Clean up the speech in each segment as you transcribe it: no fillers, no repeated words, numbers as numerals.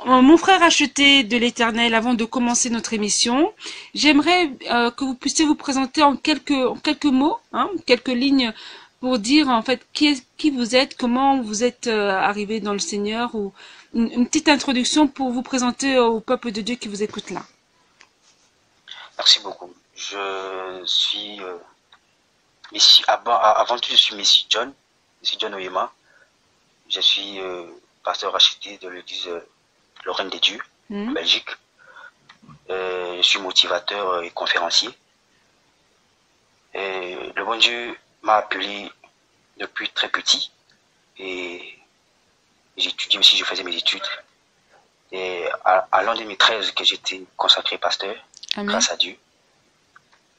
Mon frère acheté de l'Éternel, avant de commencer notre émission, j'aimerais que vous puissiez vous présenter en quelques mots, quelques lignes pour dire en fait qui vous êtes, comment vous êtes arrivé dans le Seigneur, ou une petite introduction pour vous présenter au peuple de Dieu qui vous écoute là. Merci beaucoup. Je suis avant tout je suis Messie John Oyema. Je suis pasteur acheté de l'église le Règne des Dieux, en Belgique. Je suis motivateur et conférencier. Et le bon Dieu m'a appelé depuis très petit. Et j'étudiais aussi, je faisais mes études. Et à l'an 2013 que j'étais consacré pasteur, Amen. Grâce à Dieu.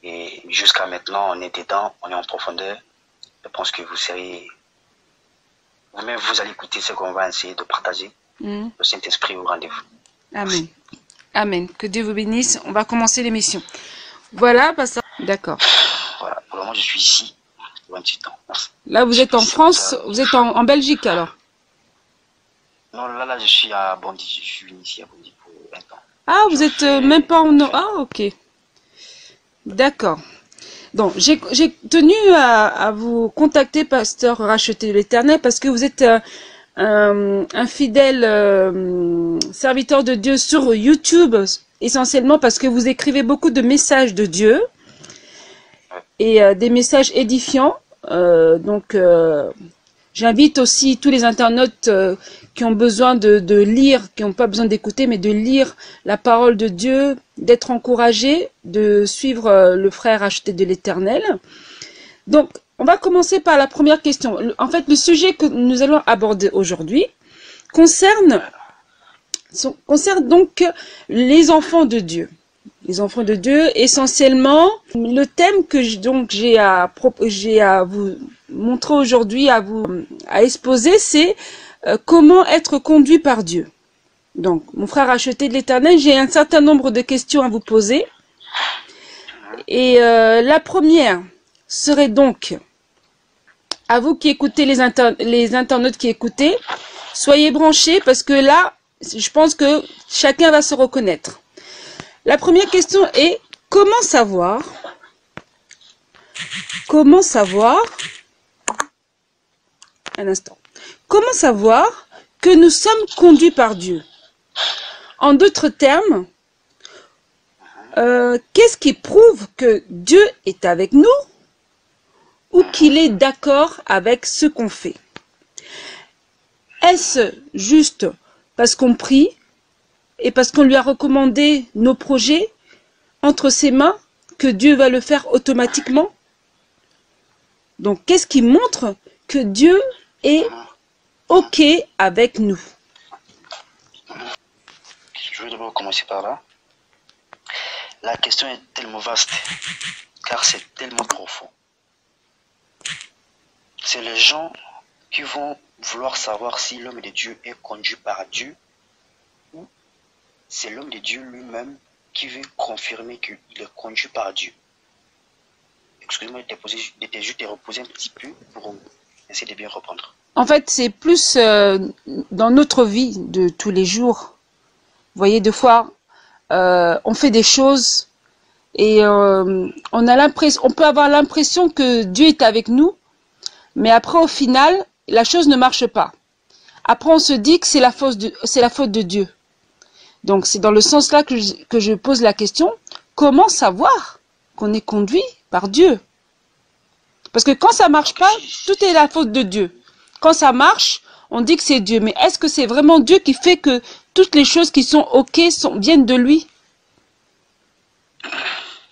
Et jusqu'à maintenant, on est dedans, on est en profondeur. Je pense que vous serez... Vous-même, vous allez écouter ce qu'on va essayer de partager. Le Saint-Esprit au rendez-vous. Amen. Amen. Que Dieu vous bénisse. On va commencer l'émission. Voilà, pasteur. D'accord. Voilà, pour le moment, je suis ici. 28 ans. Merci. Là, vous êtes en France, vous êtes en Belgique alors? Non, là, je suis à Bondy. Je suis venu ici à Bondy pour 20 ans. Ah, vous êtes même pas en... Ah, ok. D'accord. Donc, j'ai tenu à vous contacter, pasteur racheté de l'Éternel, parce que vous êtes... un fidèle serviteur de Dieu sur YouTube, essentiellement parce que vous écrivez beaucoup de messages de Dieu et des messages édifiants. J'invite aussi tous les internautes qui ont besoin de lire, qui n'ont pas besoin d'écouter, mais de lire la parole de Dieu, d'être encouragés, de suivre le frère acheté de l'Éternel. Donc, on va commencer par la première question. En fait, le sujet que nous allons aborder aujourd'hui concerne donc les enfants de Dieu. Les enfants de Dieu, essentiellement, le thème que j'ai à vous montrer aujourd'hui, à exposer, c'est comment être conduit par Dieu. Donc, mon frère acheté de l'Éternel, j'ai un certain nombre de questions à vous poser. Et la première serait donc, à vous qui écoutez, les internautes qui écoutez, soyez branchés parce que là, je pense que chacun va se reconnaître. La première question est, comment savoir que nous sommes conduits par Dieu? En d'autres termes, qu'est-ce qui prouve que Dieu est avec nous ou qu'il est d'accord avec ce qu'on fait? Est-ce juste parce qu'on prie et parce qu'on lui a recommandé nos projets entre ses mains que Dieu va le faire automatiquement? Donc, qu'est-ce qui montre que Dieu est OK avec nous? Je vais d'abord commencer par là. La question est tellement vaste, car c'est tellement profond. C'est les gens qui vont vouloir savoir si l'homme de Dieu est conduit par Dieu ou c'est l'homme de Dieu lui-même qui veut confirmer qu'il est conduit par Dieu. Excusez-moi de juste te reposer un petit peu pour essayer de bien reprendre. En fait, c'est plus dans notre vie de tous les jours. Vous voyez, des fois, on fait des choses et on peut avoir l'impression que Dieu est avec nous. Mais après, au final, la chose ne marche pas. Après, on se dit que c'est la faute de Dieu. Donc, c'est dans le sens là que je pose la question. Comment savoir qu'on est conduit par Dieu? Parce que quand ça marche pas, tout est la faute de Dieu. Quand ça marche, on dit que c'est Dieu. Mais est-ce que c'est vraiment Dieu qui fait que toutes les choses qui sont OK viennent de lui?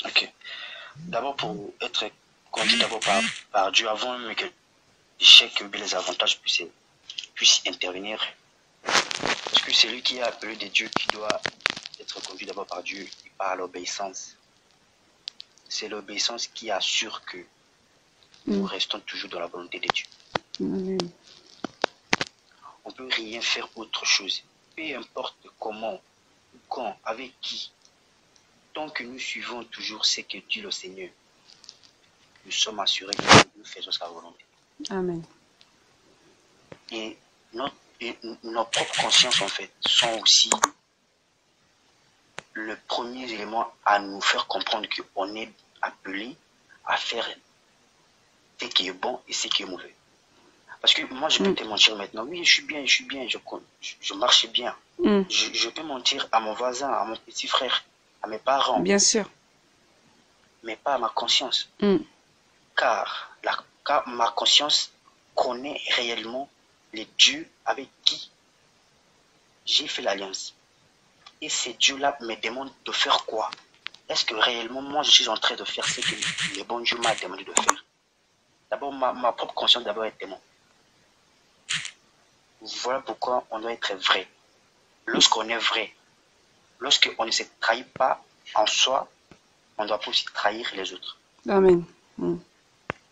Ok. D'abord, pour être conduit par Dieu, avant même que les avantages puissent intervenir. Parce que c'est lui qui est appelé de Dieu qui doit être conduit d'abord par Dieu et par l'obéissance. C'est l'obéissance qui assure que nous restons toujours dans la volonté de Dieu. Amen. On ne peut rien faire autre chose. Peu importe comment, quand, avec qui. Tant que nous suivons toujours ce que dit le Seigneur, nous sommes assurés que nous faisons sa volonté. Amen. Et nos propres consciences, en fait, sont aussi le premier élément à nous faire comprendre qu'on est appelé à faire ce qui est bon et ce qui est mauvais. Parce que moi, je peux te mentir maintenant. Oui, je suis bien, je marche bien. Je peux mentir à mon voisin, à mon petit frère, à mes parents. Bien sûr. Mais pas à ma conscience. Car ma conscience connaît réellement les dieux avec qui j'ai fait l'alliance. Et ces dieux-là me demandent de faire quoi? Est-ce que réellement, moi, je suis en train de faire ce que le bon Dieu m'a demandé de faire? D'abord, ma propre conscience d'abord est témoin. Voilà pourquoi on doit être vrai. Lorsqu'on est vrai, lorsqu'on ne se trahit pas en soi, on ne doit pas aussi trahir les autres. Amen.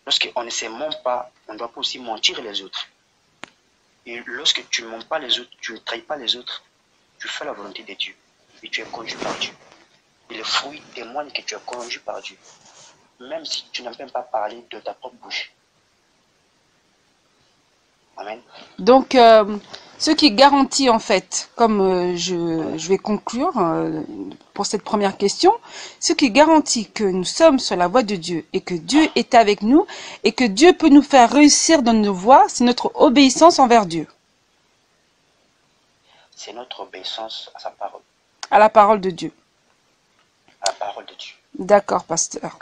Lorsqu'on ne se ment pas, on ne doit pas aussi mentir les autres. Et lorsque tu ne mens pas les autres, tu ne trahis pas les autres, tu fais la volonté de Dieu. Et tu es conduit par Dieu. Et les fruits témoignent que tu es conduit par Dieu. Même si tu n'as même pas parlé de ta propre bouche. Amen. Donc, ce qui garantit en fait, comme je vais conclure pour cette première question, ce qui garantit que nous sommes sur la voie de Dieu et que Dieu est avec nous et que Dieu peut nous faire réussir dans nos voies, c'est notre obéissance envers Dieu. C'est notre obéissance à sa parole. À la parole de Dieu. À la parole de Dieu. D'accord, pasteur.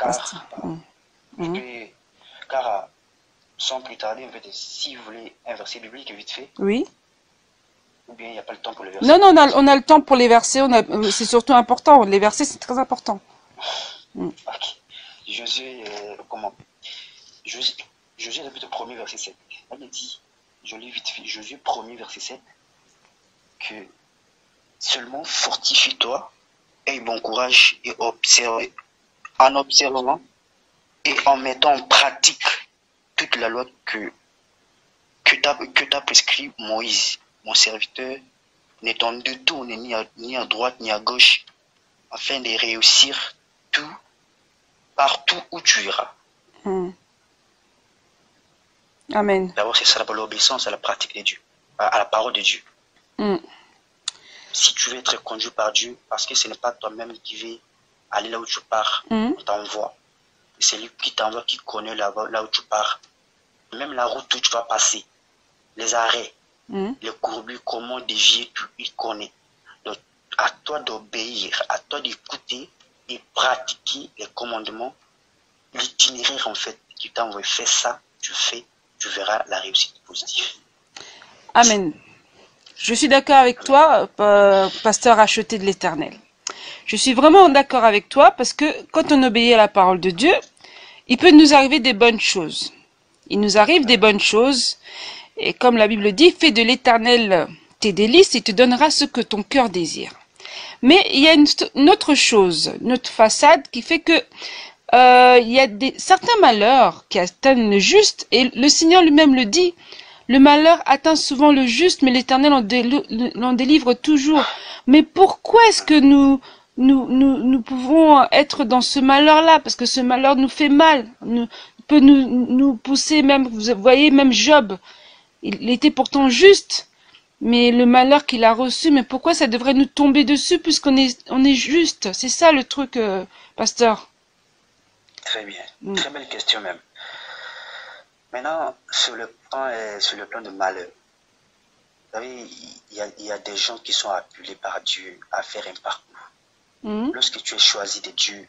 Car sans plus tarder, en fait, si vous voulez un verset biblique vite fait. Oui. Ou bien il n'y a pas le temps pour les versets. Non, on a le temps pour les versets. C'est surtout important. Les versets, c'est très important. Ok. Josué, Josué, le premier verset 7. Elle dit, je lis vite fait, Josué, premier verset 7, que seulement fortifie-toi, aie bon courage et en observant et en mettant en pratique toute la loi que t'a prescrit Moïse, mon serviteur, n'étant de tout ni à droite ni à gauche, afin de réussir tout partout où tu iras. Amen. D'abord, c'est ça, d'abord l'obéissance à la pratique de Dieu, à la parole de Dieu. Si tu veux être conduit par Dieu, parce que ce n'est pas toi-même qui veux aller là où tu pars, on t'envoie. C'est lui qui t'envoie, qui connaît là où tu pars. Même la route où tu vas passer, les arrêts, les courbures, comment dévier, tout, il connaît. Donc, à toi d'obéir, à toi d'écouter et pratiquer les commandements, l'itinéraire en fait qui t'a envoyé. Fais ça, tu verras la réussite positive. Amen. Je suis d'accord avec toi, pasteur acheté de l'Éternel. Je suis vraiment d'accord avec toi parce que quand on obéit à la parole de Dieu, il peut nous arriver des bonnes choses. Il nous arrive des bonnes choses et comme la Bible dit, fais de l'Éternel tes délices et te donnera ce que ton cœur désire. Mais il y a une autre chose, notre façade qui fait que il y a certains malheurs qui atteignent le juste et le Seigneur lui-même le dit. Le malheur atteint souvent le juste, mais l'Éternel en délivre toujours. Mais pourquoi est-ce que nous pouvons être dans ce malheur-là? Parce que ce malheur nous fait mal, peut nous pousser même, vous voyez, même Job, il était pourtant juste, mais le malheur qu'il a reçu, mais pourquoi ça devrait nous tomber dessus puisqu'on est juste? C'est ça le truc, pasteur. Très bien, très belle question même. Maintenant, sur le plan de malheur, vous savez, il y a des gens qui sont appelés par Dieu à faire un parcours. Lorsque tu es choisi de Dieu,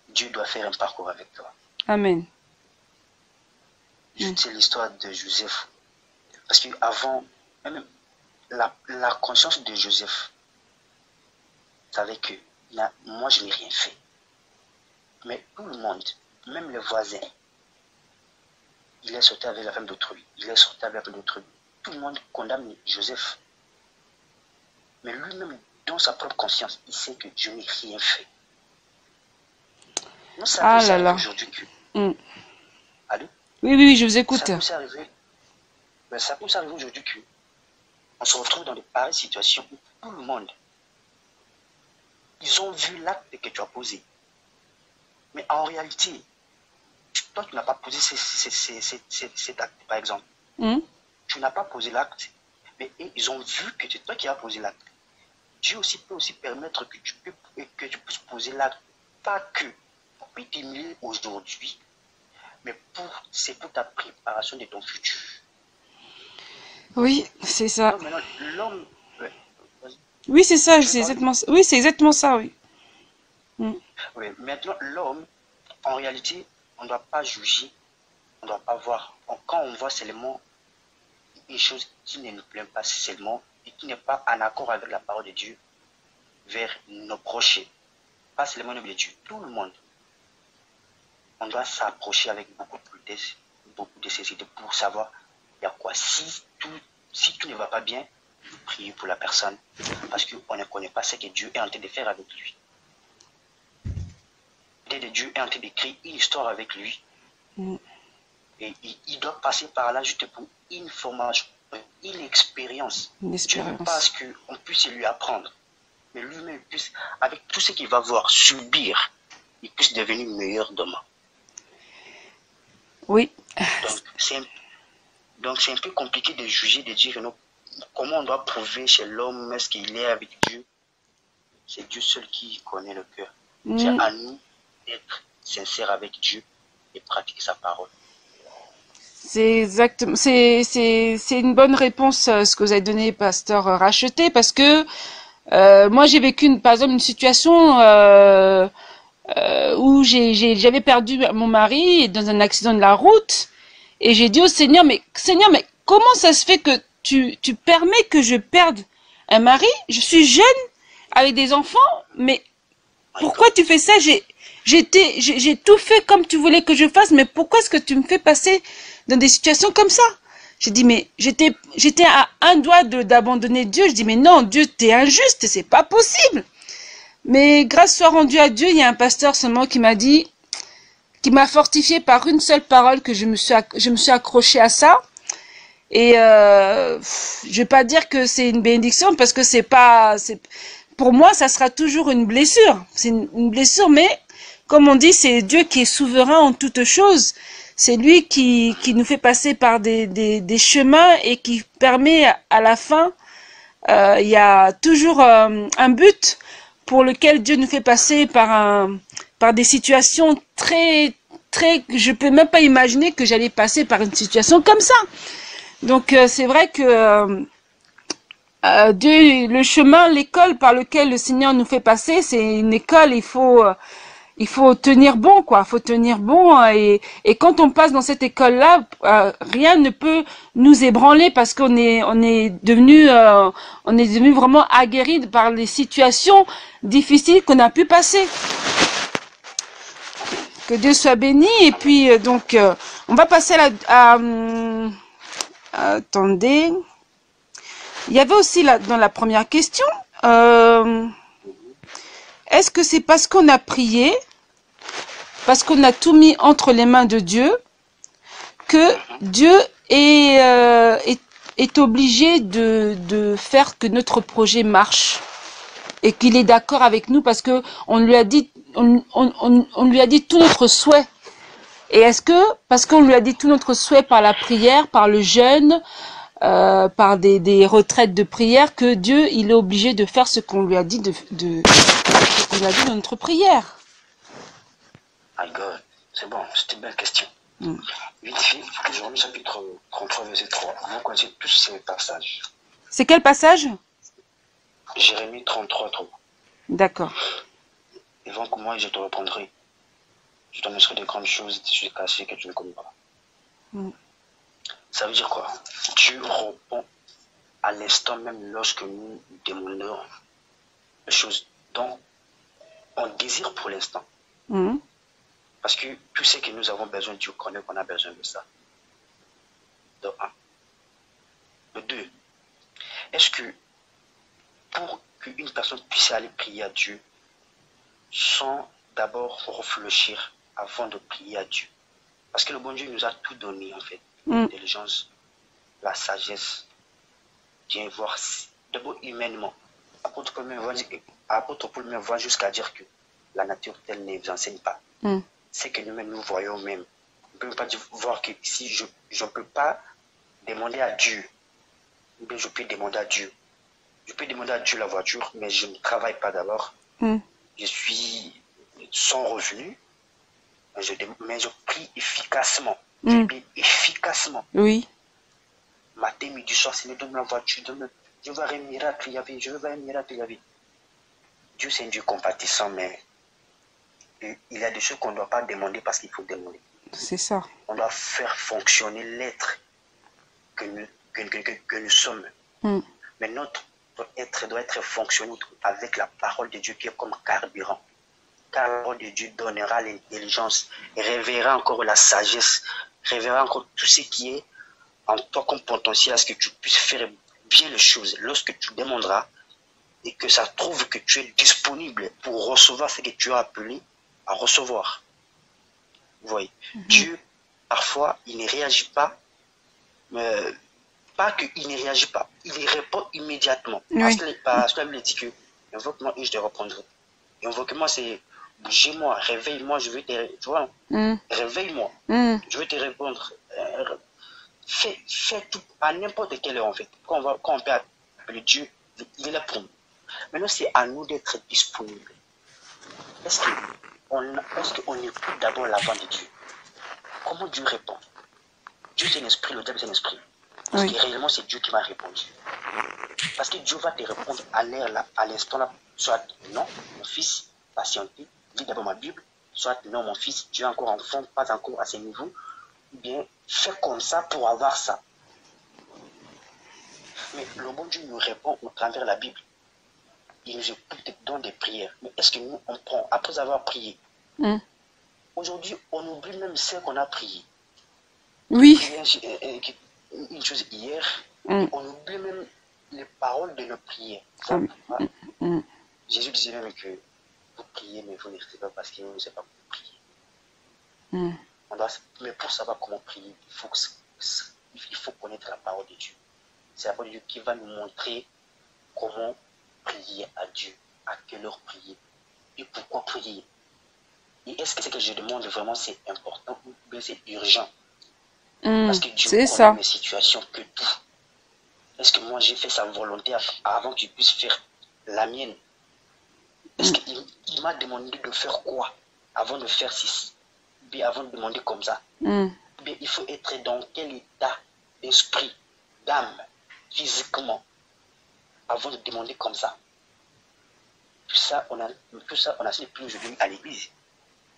Dieu doit faire un parcours avec toi. Amen. Je dis l'histoire de Joseph. Parce qu'avant, même la conscience de Joseph savait que moi, je n'ai rien fait. Mais tout le monde, même les voisins, il est sorti avec la femme d'autrui. Il est sorti avec l'autrui. Tout le monde condamne Joseph. Mais lui-même, dans sa propre conscience, il sait que Dieu n'a rien fait. Nous savons aujourd'hui que... Allô? Oui, oui, oui, je vous Ça écoute. peut s'arriver, mais ça peut s'arriver aujourd'hui qu'on se retrouve dans de pareilles situations où tout le monde, ils ont vu l'acte que tu as posé. Mais en réalité, toi, tu n'as pas posé cet acte, par exemple. Hmm. Tu n'as pas posé l'acte, mais ils ont vu que c'est toi qui as posé l'acte. Dieu aussi peut aussi permettre que tu puisses poser l'acte, pas que pour t'humilier aujourd'hui, mais c'est pour ta préparation de ton futur. Oui, c'est ça. Donc maintenant, l'homme, ouais, Oui, c'est ça, tu veux c'est parler? exactement ça. Oui, c'est exactement ça, oui. Hmm. Oui, maintenant, l'homme, en réalité, on ne doit pas juger, on ne doit pas voir. Quand on voit seulement une chose qui ne nous plaît pas seulement et qui n'est pas en accord avec la parole de Dieu vers nos proches, pas seulement nos de Dieu, tout le monde, on doit s'approcher avec beaucoup de prudence, beaucoup de cécité pour savoir il y a quoi. Si tout ne va pas bien, priez pour la personne parce qu'on ne connaît pas ce que Dieu est en train de faire avec lui. Peut-être Dieu est en train d'écrire une histoire avec lui. Mm. Et il doit passer par là juste pour une formation, une expérience. Dieu veut pas qu'on puisse lui apprendre. Mais lui-même puisse, avec tout ce qu'il va voir, subir, il puisse devenir meilleur demain. Oui. Donc c'est un peu compliqué de juger, de dire non, comment on doit prouver chez l'homme, est-ce qu'il est avec Dieu. C'est Dieu seul qui connaît le cœur. Mm. C'est à nous d'être sincères avec Dieu et pratiquer sa parole. C'est exactement, c'est une bonne réponse ce que vous avez donné, pasteur Racheté, parce que moi j'ai vécu par exemple une situation où j'avais perdu mon mari dans un accident de la route et j'ai dit au Seigneur, mais comment ça se fait que tu permets que je perde un mari? Je suis jeune avec des enfants, mais pourquoi tu fais ça? J'ai tout fait comme tu voulais que je fasse, mais pourquoi est-ce que tu me fais passer dans des situations comme ça? J'ai dit, mais j'étais à un doigt d'abandonner Dieu. Je dis, mais non, Dieu, t'es injuste, c'est pas possible. Mais grâce soit rendue à Dieu, il y a un pasteur seulement qui m'a dit, qui m'a fortifié par une seule parole que je me suis accrochée à ça. Et je vais pas dire que c'est une bénédiction parce que pour moi, ça sera toujours une blessure. C'est une blessure, mais comme on dit, c'est Dieu qui est souverain en toutes choses. C'est lui qui nous fait passer par des chemins et qui permet à la fin, il y a toujours un but pour lequel Dieu nous fait passer par des situations je peux même pas imaginer que j'allais passer par une situation comme ça. Donc c'est vrai que Dieu, le chemin, l'école par lequel le Seigneur nous fait passer, c'est une école, il faut tenir bon, quoi. Il faut tenir bon. Et quand on passe dans cette école-là, rien ne peut nous ébranler parce qu'on est devenu vraiment aguerri par les situations difficiles qu'on a pu passer. Que Dieu soit béni. Et puis, on va passer attendez. Il y avait aussi dans la première question, est-ce que c'est parce qu'on a prié, parce qu'on a tout mis entre les mains de Dieu, que Dieu est obligé de faire que notre projet marche et qu'il est d'accord avec nous parce que on lui a dit tout notre souhait. Et est-ce que parce qu'on lui a dit tout notre souhait par la prière, par le jeûne, par des retraites de prière, que Dieu il est obligé de faire ce qu'on lui a dit ce qu'on a dit dans notre prière? My God, c'est bon, c'était une belle question. Vite fait, Jérémie chapitre 33, verset 3. Vous connaissez tous ces passages. C'est quel passage? Jérémie 33, 3. D'accord. Et donc moi, je te reprendrai. Je t'annoncerai de grandes choses jusqu'à ce que tu ne connais pas. Ça veut dire quoi? Dieu répond à l'instant même lorsque nous demandons les choses dont on désire pour l'instant. Parce que tout ce que nous avons besoin, Dieu connaît qu'on a besoin de ça. De un. De deux, est-ce que pour qu'une personne puisse aller prier à Dieu sans d'abord réfléchir avant de prier à Dieu, Parce que le bon Dieu nous a tout donné, en fait. L'intelligence, la sagesse, bien voir, d'abord humainement. Apôtre Paul me voit jusqu'à dire que la nature telle ne vous enseigne pas. C'est que nous-mêmes, nous voyons même. On ne peut pas voir que si je ne peux pas demander à Dieu, ou bien je peux demander à Dieu. Je peux demander à Dieu la voiture, mais je ne travaille pas d'abord. Je suis sans revenu, mais je prie efficacement. Je prie efficacement. Oui. Matin, midi, soir, Seigneur, donne la voiture, je veux un miracle, je veux un miracle, Dieu, c'est un Dieu compatissant, mais il y a des choses qu'on ne doit pas demander parce qu'il faut demander. C'est ça. On doit faire fonctionner l'être que nous sommes. Mais notre être doit être fonctionné avec la parole de Dieu qui est comme carburant. Car la parole de Dieu donnera l'intelligence, révélera encore la sagesse, révélera encore tout ce qui est en toi comme potentiel à ce que tu puisses faire bien les choses lorsque tu demanderas et que ça trouve que tu es disponible pour recevoir ce que tu as appelé à recevoir. Vous voyez, Dieu, parfois, il ne réagit pas, mais pas qu'il ne réagit pas, il y répond immédiatement. Parce que la Bible dit que invoque-moi et je te répondrai. Invoque-moi, c'est bougez-moi, réveille-moi, je veux te tu vois, réveille-moi, je veux te répondre. Fais tout à n'importe quelle heure en fait. Quand on peut appeler Dieu, il est là pour nous. Maintenant, c'est à nous d'être disponibles. Est-ce qu'on écoute d'abord la voix de Dieu? Comment Dieu répond? Dieu c'est un esprit, le diable c'est un esprit. Parce que réellement c'est Dieu qui m'a répondu. Parce que Dieu va te répondre à l'air là, à l'instant là, soit non, mon fils, patientez, lis d'abord ma Bible, soit non, mon fils, tu es encore enfant, pas encore à ce niveau, ou bien fais comme ça pour avoir ça. Mais le bon Dieu nous répond au travers de la Bible. Il nous écoute dans des prières. Mais est-ce que nous, on prend, après avoir prié, aujourd'hui, on oublie même ce qu'on a prié. Oui. Une chose hier, on oublie même les paroles de nos prières. Jésus disait même que vous priez, mais vous ne savez pas parce que vous ne savez pas comment prier. Mais pour savoir comment prier, il faut connaître la parole de Dieu. C'est la parole de Dieu qui va nous montrer comment prier à Dieu, à quelle heure prier et pourquoi prier. Et est-ce que ce que je demande vraiment c'est important ou bien c'est urgent? Parce que Dieu connaît mes situations que tout. Est-ce que moi j'ai fait sa volonté avant qu'il puisse faire la mienne? Est-ce qu'il m'a demandé de faire quoi avant de faire ceci? Bien avant de demander comme ça. Bien, il faut être dans quel état d'esprit, d'âme, physiquement, avant de demander comme ça. Tout ça, on a plus aujourd'hui à l'église.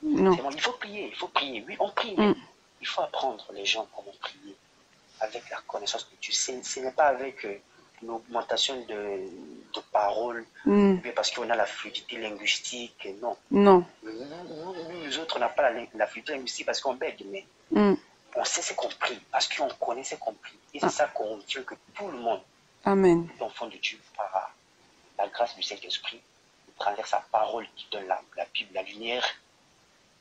Bon, il faut prier, oui, on prie, mais il faut apprendre les gens comment prier avec la connaissance de Dieu. Ce n'est pas avec une augmentation de paroles, bien parce qu'on a la fluidité linguistique, non. Nous autres, on n'a pas la fluidité linguistique parce qu'on bègue, mais on sait ce qu'on prie, parce qu'on connaît ce qu'on prie. Et c'est ça qu'on veut que tout le monde, l'enfant de Dieu, par la grâce du Saint-Esprit, à travers sa parole qui donne la Bible, la lumière,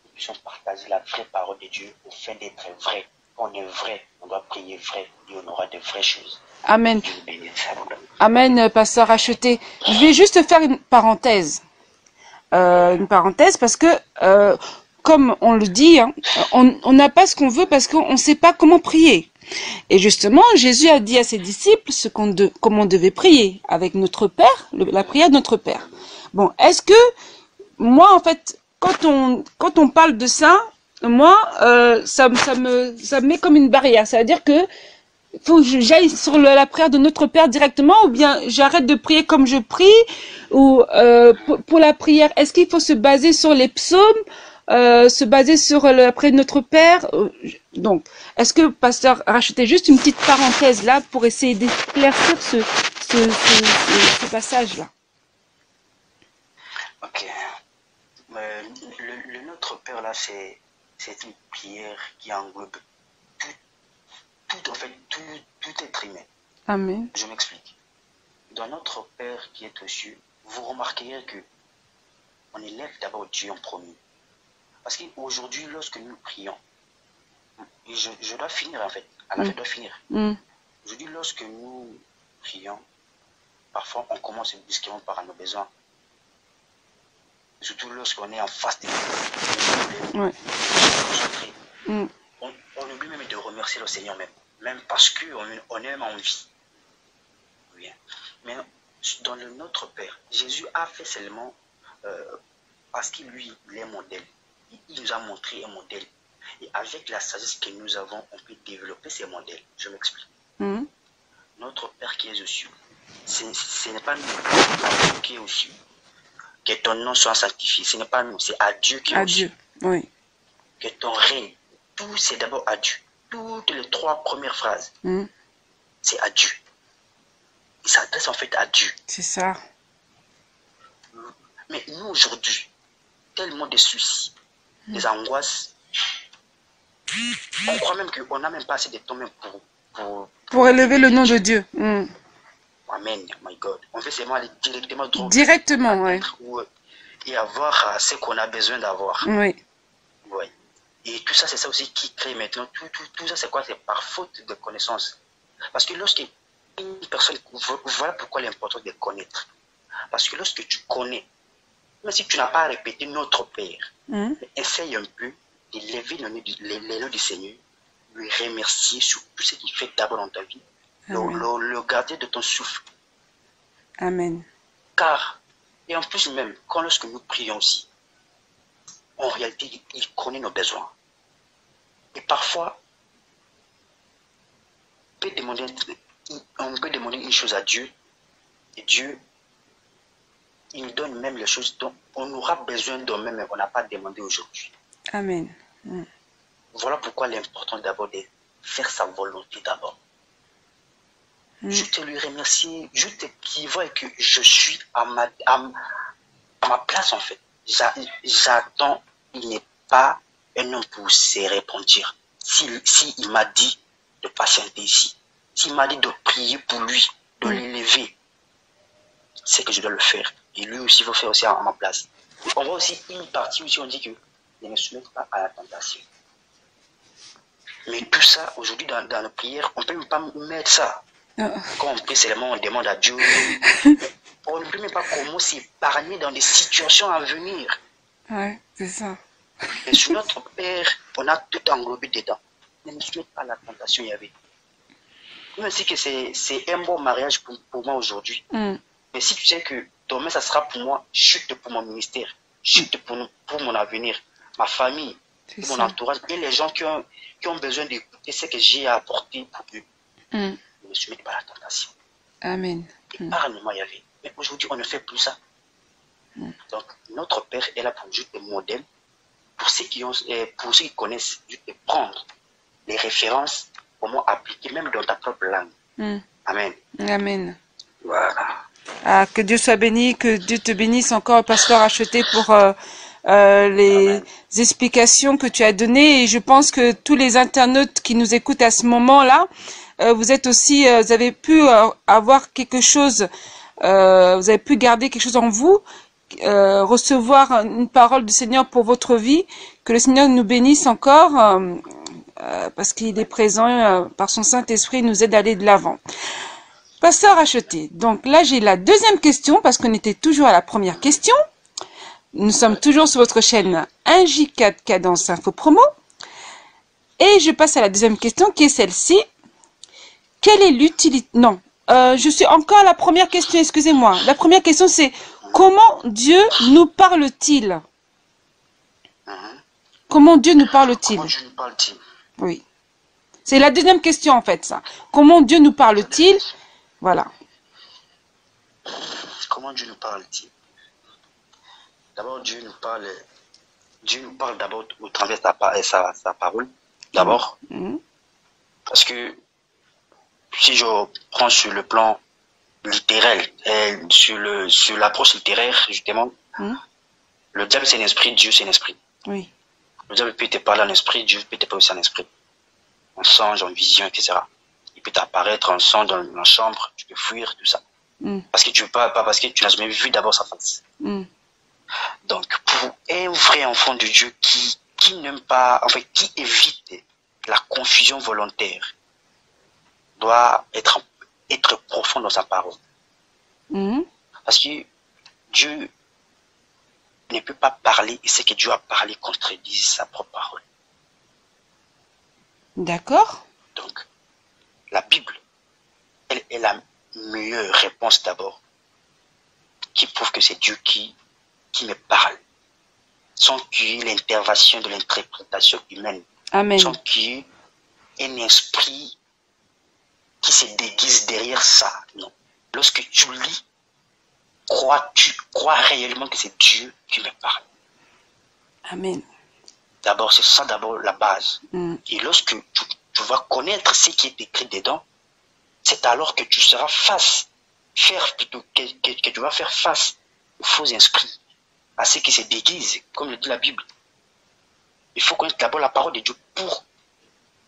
nous puissions partager la vraie parole de Dieu au fait d'être vrai. Quand on est vrai, on doit prier vrai et on aura de vraies choses. Amen. Amen, pasteur Racheté. Je vais juste faire une parenthèse. Parce que, comme on le dit, hein, on n'a pas ce qu'on veut parce qu'on ne sait pas comment prier. Et justement, Jésus a dit à ses disciples comment on devait prier avec notre Père, la prière de notre Père. Bon, est-ce que moi, en fait, quand on parle de ça, moi, ça me met comme une barrière. Ça veut dire que faut que j'aille sur la prière de notre Père directement, ou bien j'arrête de prier comme je prie, ou pour la prière, est-ce qu'il faut se baser sur les psaumes, se baser sur la prière de notre Père? Donc, est-ce que pasteur Racheté, juste une petite parenthèse là pour essayer d'éclaircir ce passage-là? Ok. Le Notre Père là, c'est une prière qui englobe tout être humain. Amen. Je m'explique. Dans notre Père qui est aux cieux, vous remarquerez que on élève d'abord Dieu en premier. Parce qu'aujourd'hui, lorsque nous prions, je dois finir en fait. En fait, je dois finir. Je dis, lorsque nous prions, parfois on commence brusquement par nos besoins. Surtout lorsqu'on est en face des problèmes. On oublie même de remercier le Seigneur même parce qu'on est même en vie. Mais dans Notre Père, Jésus a fait seulement parce qu'il il est modèle. Il nous a montré un modèle. Et avec la sagesse que nous avons, on peut développer ces modèles. Je m'explique. Notre Père qui est aux cieux, ce n'est pas nous qui est aux cieux. Que ton nom soit sanctifié. Ce n'est pas nous, c'est à Dieu qui est aux cieux. Oui. Que ton règne, tout c'est d'abord à Dieu. Toutes les 3 premières phrases, c'est à Dieu. Il s'adresse en fait à Dieu. C'est ça. Mais nous aujourd'hui, tellement de soucis, des angoisses, on croit même qu'on n'a même pas assez de temps même pour élever le nom de Dieu. Amen, my God. On veut seulement aller directement, oui. Et avoir ce qu'on a besoin d'avoir. Oui. Ouais. Et tout ça, c'est ça aussi qui crée maintenant. Tout ça, c'est quoi? C'est par faute de connaissance. Parce que lorsque une personne, voilà pourquoi l'important de connaître. Parce que lorsque tu connais, même si tu n'as pas répété Notre Père, essaye un peu d'élever le nom du Seigneur, lui remercier sur tout ce qu'il fait d'abord dans ta vie, le garder de ton souffle. Amen. Car, et en plus même, lorsque nous prions aussi, en réalité, il connaît nos besoins. Et parfois, on peut demander une chose à Dieu, et Dieu, il nous donne même les choses dont on aura besoin de même, mais on n'a pas demandé aujourd'hui. Amen. Voilà pourquoi l'important d'abord de faire sa volonté d'abord. Juste lui remercier, juste qu'il voit que je suis à ma place en fait. J'attends, il n'est pas un homme pour se répondre. S'il m'a dit de patienter ici, s'il m'a dit de prier pour lui, de l'élever, c'est que je dois le faire. Et lui aussi va faire aussi à ma place. On voit aussi une partie où on dit que ne me soumette pas à la tentation. Mais tout ça, aujourd'hui, dans la prière, on ne peut même pas mettre ça. Quand on prie seulement, on demande à Dieu. On ne peut même pas comment s'épargner dans des situations à venir. Ouais, c'est ça. Et sur Notre Père, on a tout englobé dedans. Ne me soumette pas à la tentation, il y avait. Même si que c'est un bon mariage pour moi aujourd'hui. Mais si tu sais que demain, ça sera pour moi, chute pour mon ministère, chute pour mon avenir, ma famille, mon entourage, et les gens qui ont besoin d'écouter ce que j'ai à apporter pour eux. Ne me soumette pas à la tentation. Amen. Parle-moi, il y avait. Mais aujourd'hui, on ne fait plus ça. Donc, Notre Père est là pour juste des modèles, pour ceux qui connaissent, juste de prendre les références, comment appliquer même dans ta propre langue. Amen. Amen. Voilà. Ah, que Dieu soit béni, que Dieu te bénisse encore, Pasteur Acheté, pour les explications que tu as données. Et je pense que tous les internautes qui nous écoutent à ce moment-là, vous êtes aussi, vous avez pu avoir quelque chose, vous avez pu garder quelque chose en vous, recevoir une parole du Seigneur pour votre vie. Que le Seigneur nous bénisse encore, parce qu'il est présent, par son Saint-Esprit, il nous aide à aller de l'avant. Pasteur Acheté, donc là j'ai la deuxième question, parce qu'on était toujours à la première question. Nous sommes toujours sur votre chaîne 1J4 Cadence Info Promo. Et je passe à la deuxième question qui est celle-ci. Quelle est l'utilité... Non, je suis encore à la première question, excusez-moi. La première question c'est comment Dieu nous parle-t-il? Comment Dieu nous parle-t-il? Comment Dieu nous parle-t-il? Oui. C'est la deuxième question en fait ça. Comment Dieu nous parle-t-il? Voilà. Comment Dieu nous parle-t-il? D'abord, Dieu nous parle d'abord au travers de sa parole. D'abord. Parce que si je prends sur le plan littéral, sur l'approche littéraire, justement, le diable c'est un esprit, Dieu c'est un esprit. Oui. Le diable peut te parler en esprit, Dieu peut te parler aussi en esprit. En songe, en vision, etc. Il peut t'apparaître en songe dans la chambre, tu peux fuir, tout ça. Parce que tu veux pas parce que tu n'as jamais vu d'abord sa face. Donc, pour un vrai enfant de Dieu qui n'aime pas, en fait, qui évite la confusion volontaire doit être profonde dans sa parole. Parce que Dieu ne peut pas parler et ce que Dieu a parlé contredit sa propre parole. D'accord. Donc, la Bible, elle est la meilleure réponse d'abord, qui prouve que c'est Dieu qui me parle, sans qu'il y ait l'intervention de l'interprétation humaine. Amen. Sans qu'il y ait un esprit qui se déguise derrière ça. Non. Lorsque tu lis, tu crois réellement que c'est Dieu qui me parle. Amen. D'abord, c'est ça d'abord la base. Et lorsque tu vas connaître ce qui est écrit dedans, c'est alors que tu seras que tu vas faire face aux faux esprits, à ceux qui se déguisent, comme le dit la Bible. Il faut connaître d'abord la parole de Dieu pour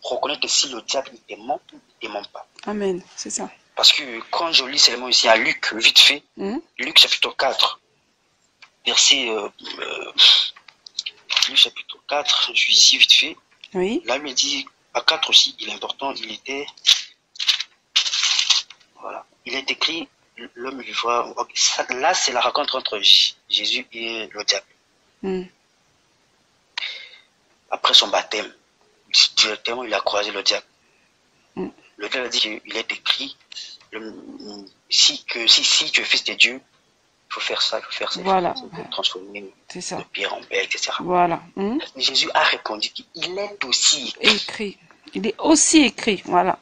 reconnaître que si le diable il te ment, il ne te ment pas. Amen, c'est ça. Parce que quand je lis seulement ici à Luc, vite fait, Luc chapitre 4, verset... Luc chapitre 4, je suis ici vite fait. Oui. Là, il me dit, à 4 aussi, il est important, il était... Voilà. Il est écrit, l'homme lui voit... Là, c'est la rencontre entre Jésus et le diable. Après son baptême, directement, il a croisé le diable. Le diable a dit qu'il est écrit, si tu es fils de Dieu, il faut faire ça, il faut faire ça. Voilà. Il faut transformer de pierre en belle, etc. Voilà. Jésus a répondu qu'il est aussi écrit. Il est aussi écrit, voilà.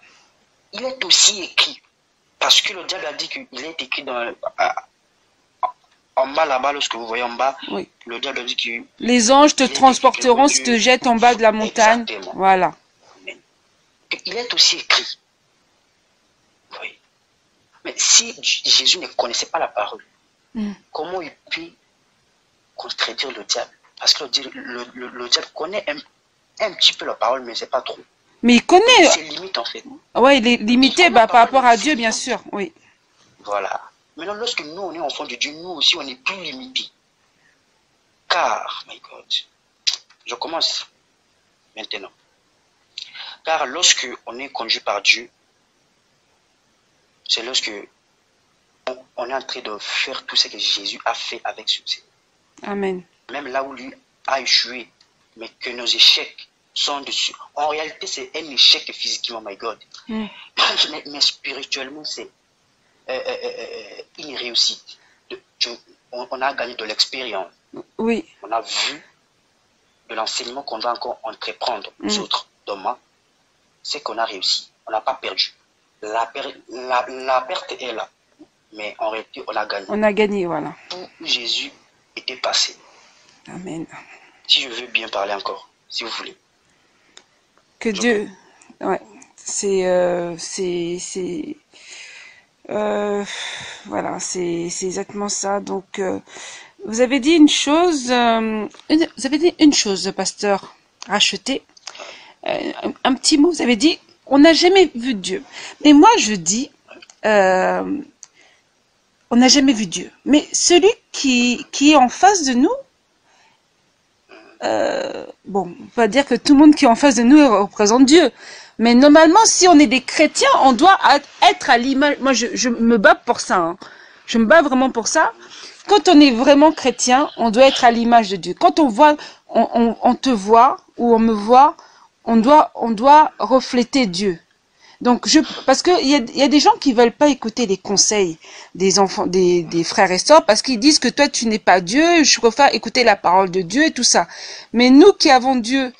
Il est aussi écrit. Parce que le diable a dit qu'il est écrit en bas là-bas, lorsque vous voyez en bas, oui. Le diable a dit que les anges te transporteront si tu te jettes en bas de la montagne. Exactement. Voilà. Amen. Il est aussi écrit. Oui. Mais si Jésus ne connaissait pas la parole, comment il peut contredire le diable? Parce que le diable connaît un petit peu la parole, mais c'est pas trop. Mais il connaît. C'est limite en fait. Oui, il est limité par rapport à Dieu, bien sûr. Oui. Voilà. Maintenant, lorsque nous, on est enfants de Dieu, nous aussi, on est plus limités. Car, my God, je commence maintenant. Car lorsque on est conduit par Dieu, c'est lorsque on est en train de faire tout ce que Jésus a fait avec succès. Amen. Même là où lui a échoué, mais que nos échecs sont dessus. En réalité, c'est un échec physiquement, my God. Mais spirituellement, c'est une réussite. On a gagné de l'expérience. Oui. On a vu de l'enseignement qu'on doit encore entreprendre. Nous autres, demain, c'est qu'on a réussi. On n'a pas perdu. La perte est là. Mais en réalité, on a gagné. On a gagné, voilà. Où Jésus était passé. Amen. Si je veux bien parler encore, si vous voulez. Que Dieu... Ouais. Voilà, c'est exactement ça. Donc, vous avez dit une chose, pasteur Racheté. Un petit mot, vous avez dit, on n'a jamais vu Dieu. Mais moi, je dis, on n'a jamais vu Dieu. Mais celui qui est en face de nous, bon, on va dire que tout le monde qui est en face de nous représente Dieu. Mais normalement, si on est des chrétiens, on doit être à l'image. Moi, je me bats pour ça. Hein. Je me bats vraiment pour ça. Quand on est vraiment chrétien, on doit être à l'image de Dieu. Quand on voit, on te voit ou on me voit, on doit refléter Dieu. Donc, parce que il y a des gens qui veulent pas écouter les conseils des enfants, des frères et sœurs, parce qu'ils disent que toi tu n'es pas Dieu. Je préfère écouter la parole de Dieu et tout ça. Mais nous qui avons Dieu,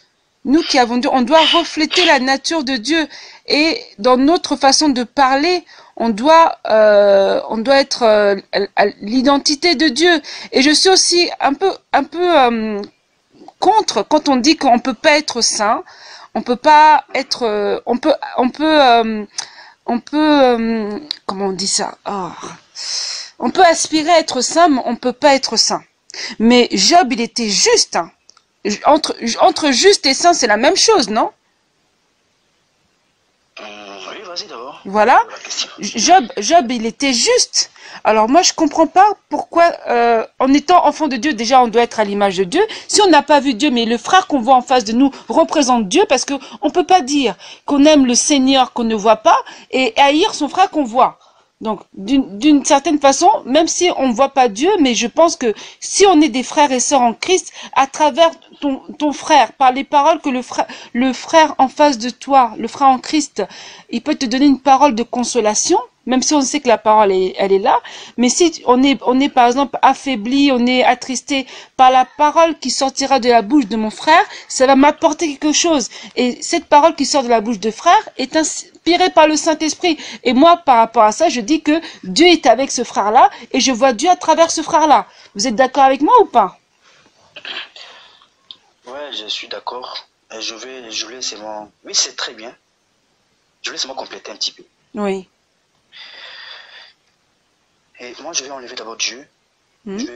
on doit refléter la nature de Dieu, et dans notre façon de parler, on doit être à l'identité de Dieu. Et je suis aussi un peu contre quand on dit qu'on peut pas être saint. On peut pas être, on peut, comment on dit ça? Oh. On peut aspirer à être saint, mais on peut pas être saint. Mais Job, il était juste. Hein. Entre juste et saint, c'est la même chose, non? Oui, vas-y d'abord. Voilà. Job, il était juste. Alors moi, je comprends pas pourquoi, en étant enfant de Dieu, déjà on doit être à l'image de Dieu. Si on n'a pas vu Dieu, mais le frère qu'on voit en face de nous représente Dieu, parce que on peut pas dire qu'on aime le Seigneur qu'on ne voit pas et haïr son frère qu'on voit. Donc, d'une certaine façon, même si on ne voit pas Dieu, mais je pense que si on est des frères et sœurs en Christ, à travers ton frère, par les paroles que le frère en face de toi, le frère en Christ, il peut te donner une parole de consolation, même si on sait que la parole elle est là, mais si on est par exemple affaibli, on est attristé par la parole qui sortira de la bouche de mon frère, ça va m'apporter quelque chose. Et cette parole qui sort de la bouche de frère est inspirée par le Saint-Esprit. Et moi, par rapport à ça, je dis que Dieu est avec ce frère-là et je vois Dieu à travers ce frère-là. Vous êtes d'accord avec moi ou pas? Ouais, je suis d'accord. Je voulais seulement... Oui, c'est très bien. Je voulais seulement compléter un petit peu. Oui. Et moi, je vais enlever d'abord Dieu. Oui,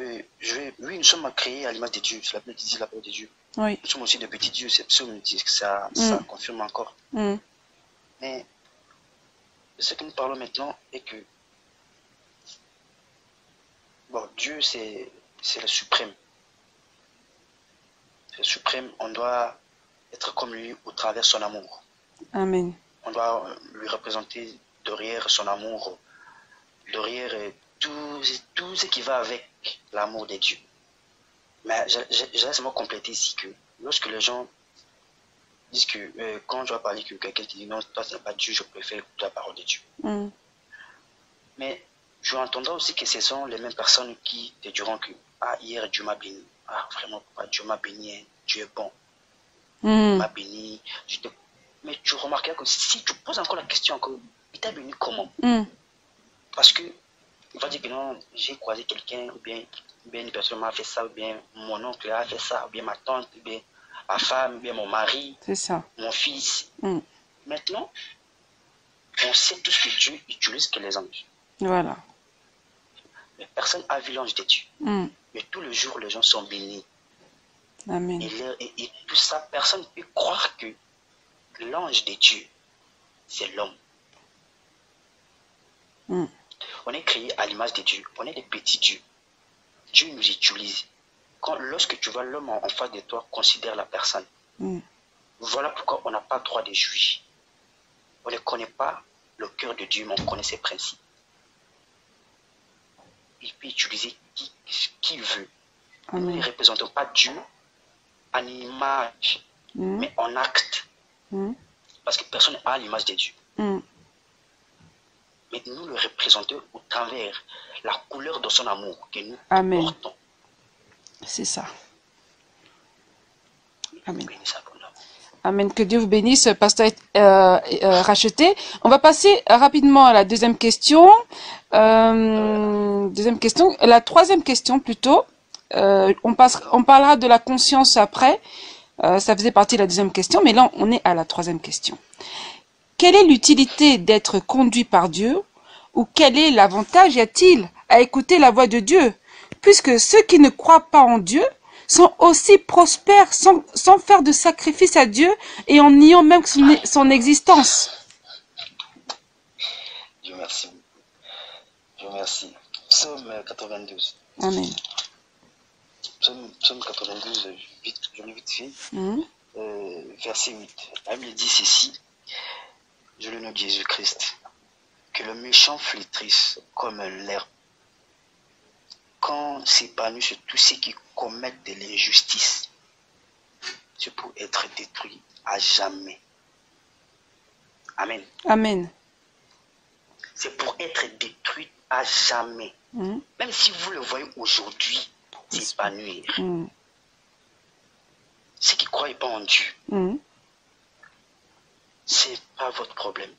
nous sommes créés à l'image de Dieu. C'est la Bible qui dit la parole de Dieu. Oui. Nous sommes aussi de petits dieux. C'est psaume dit que ça confirme encore. Mais ce que nous parlons maintenant est que bon, Dieu, c'est le suprême. C'est le suprême. On doit être comme lui au travers de son amour. Amen. On doit lui représenter derrière son amour, derrière tout ce qui va avec l'amour de Dieu. Mais je laisse moi compléter ici que lorsque les gens disent que quand je vais parler que quelqu'un qui dit non, toi ce n'est pas Dieu, je préfère écouter la parole de Dieu. Mais je entendrai aussi que ce sont les mêmes personnes qui te diront que ah, hier Dieu m'a béni. Ah, vraiment, Dieu m'a béni, hein. Dieu est bon. Il m'a béni. Mais tu remarqueras que si tu poses encore la question, encore, il t'a béni comment? Parce que il va dire que non, j'ai croisé quelqu'un, ou bien une personne m'a fait ça, ou bien mon oncle a fait ça, ou bien ma tante, ou bien ma femme, ou bien mon mari, mon fils. Maintenant, on sait tous que Dieu utilise que les anges. Voilà. Mais personne n'a vu l'ange de Dieu. Mais tous les jours, les gens sont bénis. Amen. Et tout ça, personne ne peut croire que l'ange de Dieu, c'est l'homme. On est créé à l'image de Dieu. On est des petits dieux. Dieu nous utilise. Lorsque tu vois l'homme en face de toi, considère la personne. Voilà pourquoi on n'a pas le droit de juger. On ne connaît pas le cœur de Dieu, mais on connaît ses principes. Il peut utiliser qui veut. Nous ne représentons pas Dieu en image, mais en acte. Parce que personne n'a l'image de Dieu. Mais nous le représentons au travers la couleur de son amour que nous portons. C'est ça. Amen. Amen. Que Dieu vous bénisse, pasteur Racheté. On va passer rapidement à la deuxième question. La troisième question plutôt. On parlera de la conscience après. Ça faisait partie de la deuxième question, mais là on est à la troisième question. Quelle est l'utilité d'être conduit par Dieu, ou quel est l'avantage y a-t-il à écouter la voix de Dieu, puisque ceux qui ne croient pas en Dieu sont aussi prospères sans faire de sacrifice à Dieu et en niant même son existence. Dieu merci. Dieu merci. Psaume 92. Amen. Psaume 92, je lis vite fait. Verset 8. La Bible dit ceci. Je le nom de Jésus-Christ. Que le méchant flétrisse comme l'herbe. Quand s'épanouit sur tous ceux qui commettent de l'injustice, c'est pour être détruit à jamais. Amen. Amen. C'est pour être détruit à jamais. Même si vous le voyez aujourd'hui s'épanouir. Ceux qui ne croient pas en Dieu, ce n'est pas votre problème.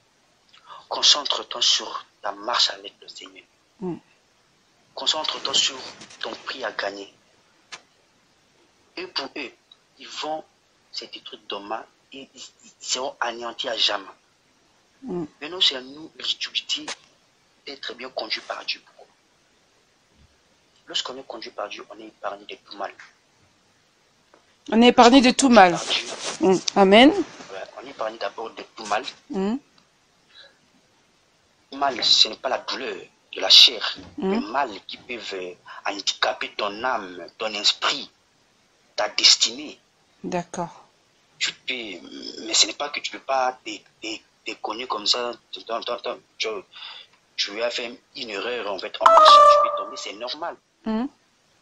Concentre-toi sur ta marche avec le Seigneur. Concentre-toi sur ton prix à gagner. Et pour eux, ils vont se détruire demain et ils seront anéantis à jamais. Maintenant, c'est à nous l'utilité d'être bien conduit par Dieu. Lorsqu'on est conduit par Dieu, on est épargné de tout mal. On est épargné de tout mal. Amen. Ouais, on est épargné d'abord de tout mal. Le mal, ce n'est pas la douleur. de la chair, le Mm. mal qui peuvent handicaper ton âme, ton esprit, ta destinée. D'accord. Tu peux, mais ce n'est pas que tu ne peux pas te connaître comme ça. Tu as fait une erreur en fait en marchant, tu peux tomber, c'est normal. Mm.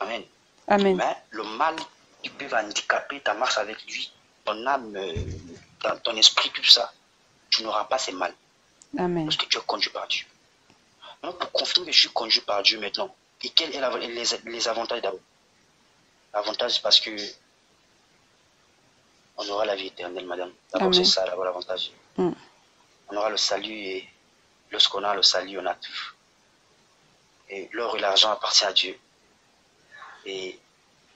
Amen. Amen. Mais le mal qui peut handicaper ta marche avec lui, ton âme, ton esprit, tout ça, tu n'auras pas ces mal. Amen. Parce que tu es conduit par Dieu. Donc, pour confirmer que je suis conduit par Dieu maintenant, et quels sont les avantages d'abord? L'avantage, c'est parce que on aura la vie éternelle, madame. D'abord, c'est Amen. ça, d'abord l'avantage. Mm. On aura le salut, et lorsqu'on a le salut, on a tout. Et l'or et l'argent appartiennent à Dieu. Et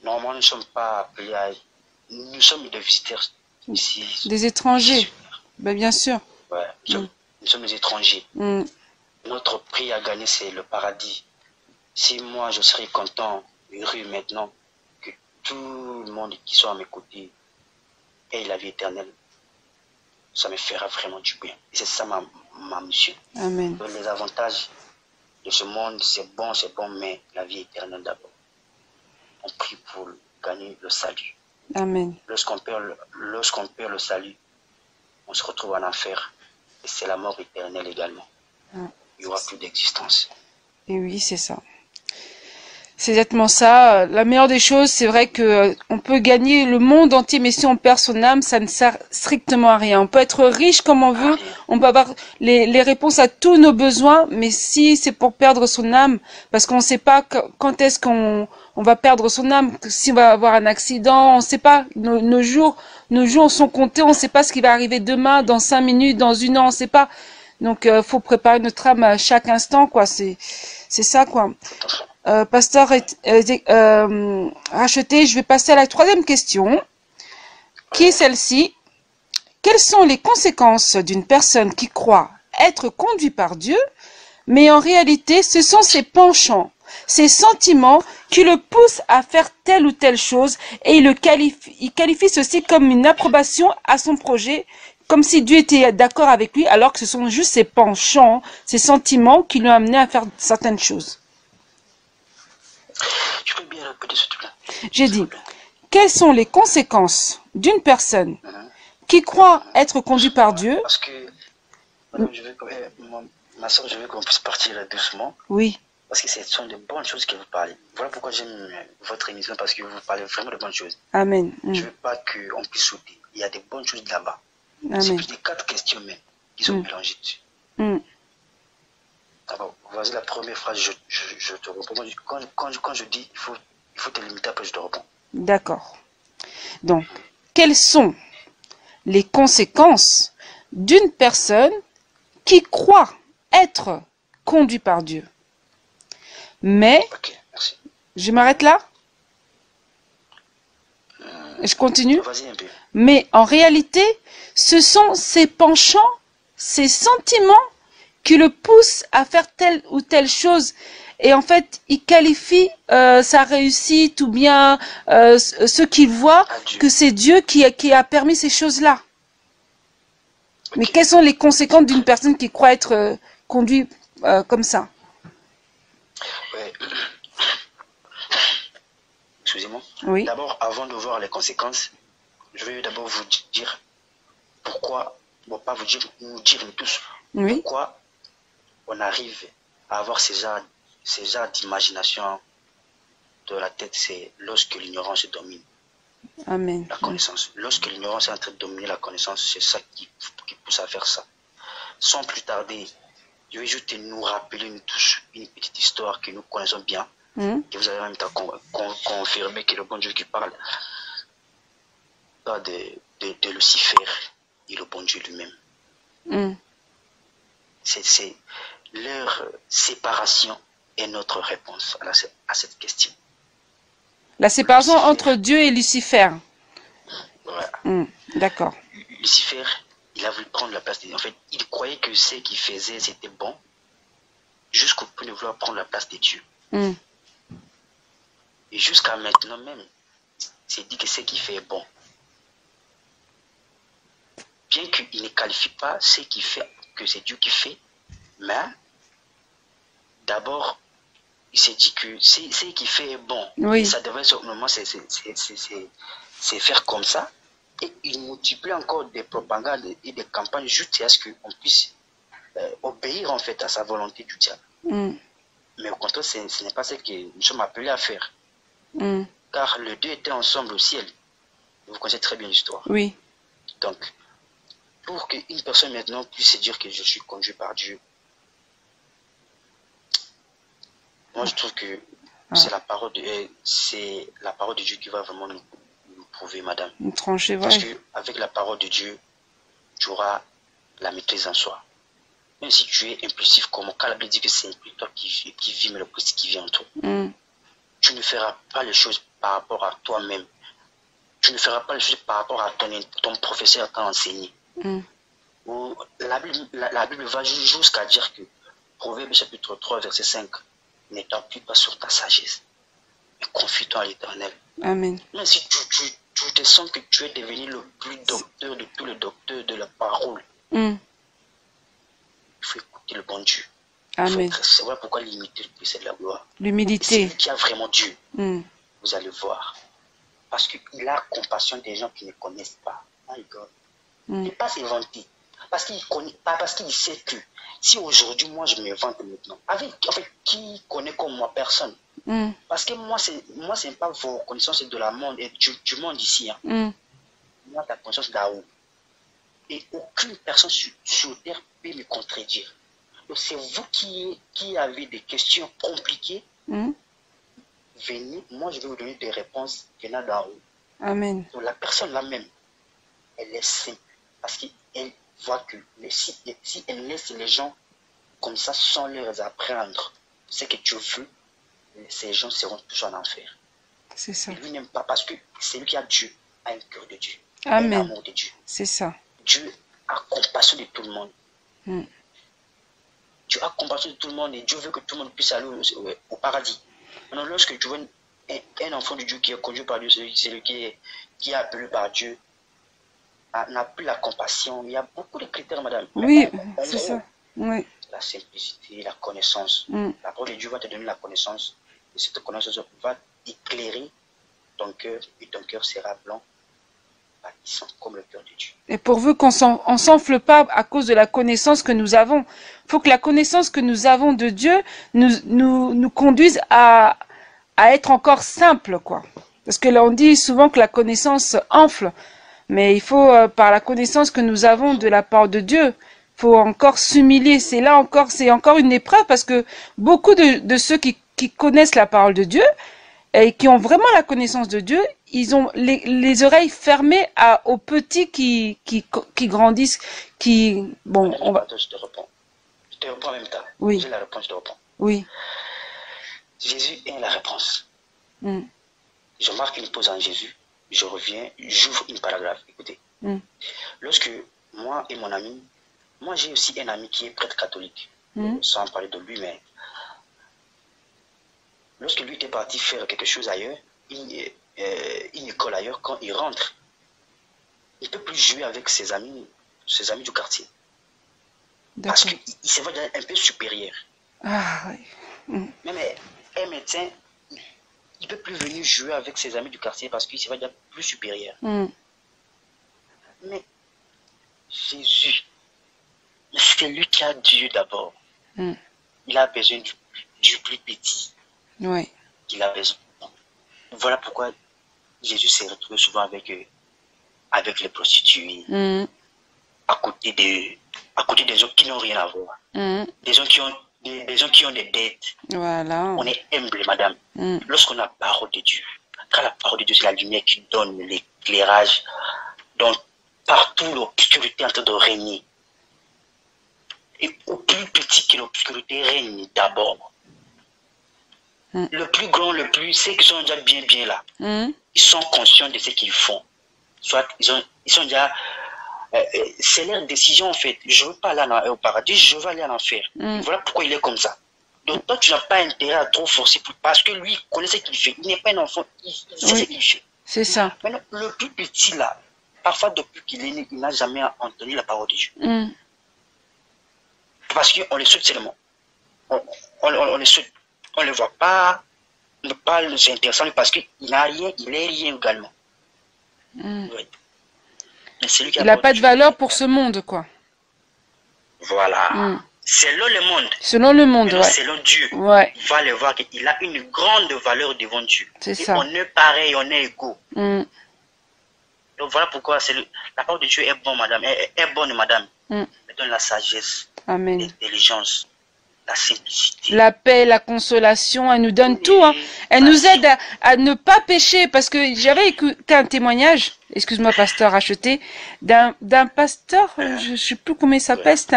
normalement, nous ne sommes pas appelés à... Nous sommes des visiteurs ici. Des étrangers. Ben, bien sûr. Ouais, nous sommes des étrangers. Mm. Notre prix à gagner, c'est le paradis. Si moi, je serais content, heureux maintenant, que tout le monde qui soit à mes côtés ait la vie éternelle, ça me fera vraiment du bien. Et c'est ça ma mission. Amen. Donc, les avantages de ce monde, c'est bon, mais la vie éternelle d'abord. On prie pour gagner le salut. Amen. Lorsqu'on perd le salut, on se retrouve en enfer. Et c'est la mort éternelle également. Ah. Il n'y aura plus d'existence. Et oui, c'est ça. C'est exactement ça. La meilleure des choses, c'est vrai que on peut gagner le monde entier, mais si on perd son âme, ça ne sert strictement à rien. On peut être riche comme on veut, on peut avoir les réponses à tous nos besoins, mais si c'est pour perdre son âme, parce qu'on ne sait pas quand est-ce qu'on va perdre son âme, si on va avoir un accident, on ne sait pas. Nos jours sont comptés, on ne sait pas ce qui va arriver demain, dans 5 minutes, dans 1 an, on ne sait pas. Donc, faut préparer notre âme à chaque instant, quoi. C'est ça, quoi. Pasteur Racheté, je vais passer à la 3e question, qui est celle-ci. Quelles sont les conséquences d'une personne qui croit être conduite par Dieu, mais en réalité, ce sont ses penchants, ses sentiments qui le poussent à faire telle ou telle chose, et il qualifie ceci comme une approbation à son projet, comme si Dieu était d'accord avec lui, alors que ce sont juste ses penchants, ses sentiments qui l'ont amené à faire certaines choses. Tu peux bien répéter, s'il te plaît? J'ai dit, quelles sont les conséquences d'une personne qui croit être conduite par Dieu? Parce que, madame, ma soeur, je veux qu'on puisse partir doucement. Oui. Parce que ce sont de bonnes choses que vous parlez. Voilà pourquoi j'aime votre émission, parce que vous parlez vraiment de bonnes choses. Amen. Je ne veux pas qu'on puisse sauter. Il y a des bonnes choses là-bas. C'est Amen. plus de 4 questions même qui sont mélangées dessus. D'abord, vas-y, la première phrase, je te réponds. Quand je dis, il faut te limiter, après je te réponds. D'accord. Donc, quelles sont les conséquences d'une personne qui croit être conduite par Dieu? Mais, Ok, merci. je m'arrête là? Je continue? Vas-y un peu. Mais en réalité, ce sont ses penchants, ses sentiments qui le poussent à faire telle ou telle chose. Et en fait, il qualifie sa réussite ou bien ce qu'il voit que c'est Dieu qui a permis ces choses-là. Okay. Mais quelles sont les conséquences d'une personne qui croit être conduite comme ça? Ouais. Excusez-moi. Oui. D'abord, avant de voir les conséquences, je vais d'abord vous dire pourquoi, bon, pas vous dire, nous dire tous, oui. Pourquoi on arrive à avoir ces genres d'imagination de la tête, c'est lorsque l'ignorance domine. Amen. La connaissance. Lorsque l'ignorance est en train de dominer la connaissance, c'est ça qui pousse à faire ça. Sans plus tarder, je vais juste nous rappeler une petite histoire que nous connaissons bien, que vous avez en même temps confirmé que le bon Dieu qui parle, pas de Lucifer et le bon Dieu lui-même. C'est leur séparation est notre réponse à cette question. La séparation entre Dieu et Lucifer. Voilà. D'accord. Lucifer, il a voulu prendre la place de Dieu. En fait, il croyait que ce qu'il faisait, c'était bon, jusqu'au point de vouloir prendre la place de Dieu. Et jusqu'à maintenant même, c'est dit que ce qu'il fait est bon. Bien qu'il ne qualifie pas ce qu'il fait, que c'est Dieu qui fait, mais d'abord, il s'est dit que ce qu'il fait est bon. Oui. Et ça devrait, normalement, c'est faire comme ça. Et il multiplie encore des propagandes et des campagnes juste à ce qu'on puisse obéir en fait à sa volonté du diable. Mais au contraire, ce n'est pas ce que nous sommes appelés à faire. Car les deux étaient ensemble au ciel. Vous connaissez très bien l'histoire. Oui. Donc, pour qu'une personne maintenant puisse se dire que je suis conduit par Dieu, moi je trouve que c'est la parole de Dieu qui va vraiment nous prouver, madame. Une tranchée, Parce ouais. qu'avec la parole de Dieu, tu auras la maîtrise en soi. Même si tu es impulsif, comme car la Bible dit que c'est toi qui vis, mais le Christ qui vit en toi. Tu ne feras pas les choses par rapport à toi-même. Tu ne feras pas les choses par rapport à ton professeur t'a enseigné. Ou la Bible va jusqu'à dire que, Proverbe chapitre 3, verset 5, ne t'appuie pas sur ta sagesse, mais confie-toi à l'Éternel. Amen. Même si tu te sens que tu es devenu le plus docteur de tous les docteurs de la parole, il faut écouter le bon Dieu. Amen. C'est vrai pourquoi l'humilité, c'est de la gloire. L'humilité. Celui qui a vraiment Dieu, vous allez voir. Parce qu'il a compassion des gens qui ne connaissent pas. My God. Il n'est pas inventé. Parce qu'il connaît pas, parce qu'il sait que si aujourd'hui moi je me vante maintenant, qui connaît comme moi? Personne. Parce que moi c'est pas vos connaissances de la monde et du monde ici. Moi ta connaissance d'Aou. Et aucune personne sur terre peut me contredire. Donc c'est vous qui avez des questions compliquées. Venez, moi je vais vous donner des réponses venant d'en haut. Amen. Donc la personne là-même, elle est simple. Parce qu'elle voit que si elle laisse les gens comme ça sans leur apprendre ce que Dieu veut, ces gens seront toujours en enfer. C'est ça. Et lui n'aime pas parce que celui qui a Dieu a un cœur de Dieu. Amen. Un amour de Dieu. C'est ça. Dieu a compassion de tout le monde. Dieu a compassion de tout le monde et Dieu veut que tout le monde puisse aller au paradis. Maintenant, lorsque tu vois un enfant de Dieu qui est conduit par Dieu, celui qui est appelé par Dieu, n'a plus la compassion. Il y a beaucoup de critères, madame. Oui, c'est ça. Oui. La simplicité, la connaissance. La parole de Dieu va te donner la connaissance. Et cette connaissance va éclairer ton cœur et ton cœur sera blanc, bâtissant comme le cœur de Dieu. Et pourvu qu'on s'enfle pas à cause de la connaissance que nous avons. Il faut que la connaissance que nous avons de Dieu nous conduise à être encore simple, quoi. Parce que là, on dit souvent que la connaissance enfle. Mais il faut, par la connaissance que nous avons de la part de Dieu, il faut encore s'humilier. C'est encore une épreuve parce que beaucoup de ceux qui connaissent la parole de Dieu et qui ont vraiment la connaissance de Dieu, ils ont les oreilles fermées aux petits qui grandissent, Bon, on va... Je te réponds en même temps. Oui. J'ai la réponse, je te réponds. Oui. Jésus est la réponse. Je marque une pause en Jésus. Je reviens, j'ouvre une paragraphe. Écoutez. Lorsque moi et mon ami, moi j'ai aussi un ami qui est prêtre catholique, sans parler de lui, mais lorsque lui était parti faire quelque chose ailleurs, une école ailleurs, quand il rentre, il ne peut plus jouer avec ses amis du quartier. Parce qu'il se voit un peu supérieur. Ah oui. Mais un médecin, il ne peut plus venir jouer avec ses amis du quartier parce qu'il se voit déjà plus supérieur. Mais Jésus, c'est lui qui a Dieu d'abord. Il a besoin du plus petit. Oui. Il a besoin. Voilà pourquoi Jésus s'est retrouvé souvent avec les prostituées, à côté des gens qui n'ont rien à voir, des gens qui ont des dettes. Voilà. On est humble, madame. Lorsqu'on a la parole de Dieu, car la parole de Dieu, c'est la lumière qui donne l'éclairage. Donc, partout, l'obscurité est en train de régner. Et au plus petit que l'obscurité règne d'abord, le plus grand, ceux qui sont déjà bien là, ils sont conscients de ce qu'ils font. Soit ils sont déjà... c'est leur décision en fait. Je ne veux pas aller au paradis, je veux aller en enfer. Voilà pourquoi il est comme ça. Donc toi, tu n'as pas intérêt à trop forcer parce que lui, il connaît ce qu'il fait. Il n'est pas un enfant, il sait ce qu'il fait. C'est ça. Maintenant, le plus petit là, parfois depuis qu'il est né, il n'a jamais entendu la parole de Dieu. Parce qu'on le souhaite seulement. on ne se, on ne voit pas, ne pas s'intéresser parce qu'il n'a rien, il est rien également. Oui. Mais celui qui Il n'a pas de Dieu, valeur pour ce monde, quoi. voilà. Selon le monde. Selon le monde, mais ouais. Selon Dieu, ouais. il va le voir qu'il a une grande valeur devant Dieu. C'est ça. On est pareil, on est égaux. Donc voilà pourquoi la parole de Dieu est bonne, madame. Est bonne, madame. Elle donne la sagesse, l'intelligence, la simplicité. La paix, la consolation, elle nous donne tout. Hein. Elle nous aide à ne pas pécher. Parce que j'avais écouté un témoignage, excuse-moi, pasteur acheté, d'un pasteur, je ne sais plus comment il s'appelle, c'est